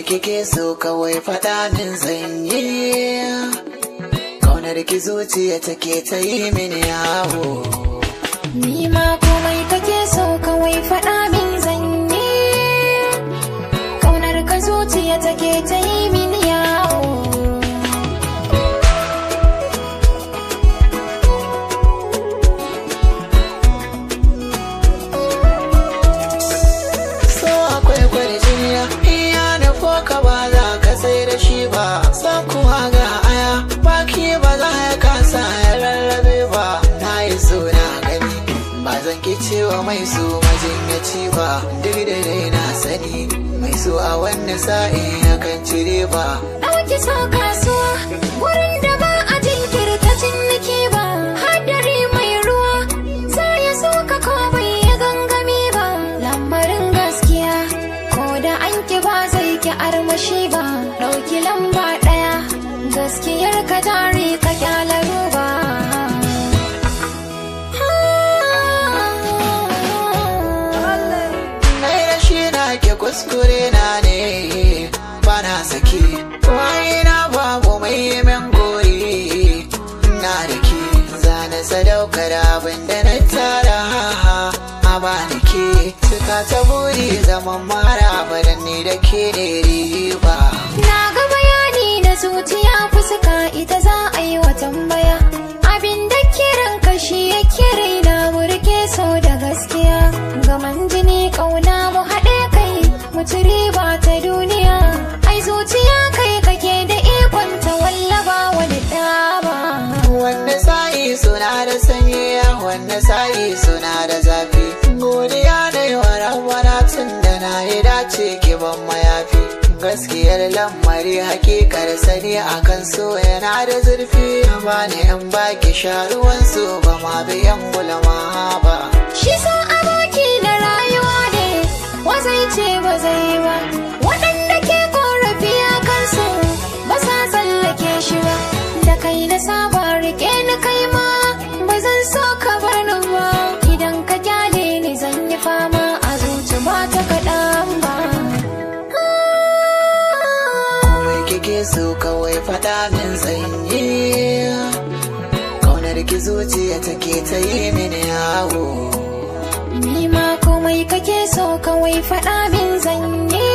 Kike so kawai faɗa min zanye, kaunar ki zuciya take ta yi mini yawo. Ni ma komai kake so kawai faɗa min zanye, kaunar ka zuciya take ta yi mini yawo. So akwai kwarjiniya ka ba za ka sai da shi ba, san kuwa ga aya baki ba za ya kasa ya rarrabe ba. Na yi so na gani ba zan ki cewa mai so majinyaci ba, duk da dai na sani mai so a wannan sa'in ya kan cire ba. Ɗauki so kasuwa wurin da ba a jinkirta ciniki ba, hadari mai ruwa za ya so ka ko bai ya gangami ba. Lamarin gaskiya ko da an ki ba zai ki armashi ba, ɗauki lamba ɗaya gaskiyar ka jari ka kyala roba. Nai rashi na ke kuskure na ne bana saki, waye na babu mai min gori na da ke zane sadaukar abin da na tara a bani ke cika ta buri zaman mara badan ne da ke ne riba. Na ga bayani na zuciya fuska ita za a yi wa tambaya, abin da kiran kashi ya kere na burke so da gaskiya. Gaman jini kauna mu haɗe kai mu ci riba ta duniya, ai zuciya kai kake da ikon ta wallaba wani ɗaba. Wanda sa'i suna da sanyi, wanda sa'i suna da zafi, godiya da yawan rawana tun da na yi dace ki ban mayafi. Gaskiyar lamari hakikar sani akan so yana da zurfi, ba ni yan baki sharuwan su ba ma biyan gulama ba. Shi so aboki na rayuwa ne, wazai ce ba zai ba, waɗanda ke korafi a kansu ba sa tsallake shi ba. Da kai na saba rike ni kai ma ba zan so ka bar ni ba, idan ka kyale ni zan yi fama a zuci ba ta kaɗan ba. Kike so kawai faɗa min zanye, kaunar ki zuciya take ta yi mini yawo. Ni ma komai kake so kawai faɗa min zanye,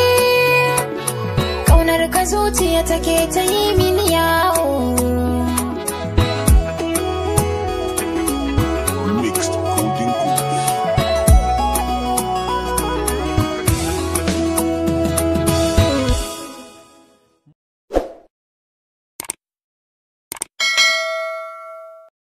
kaunar ka zuciya take ta yi mini yawo.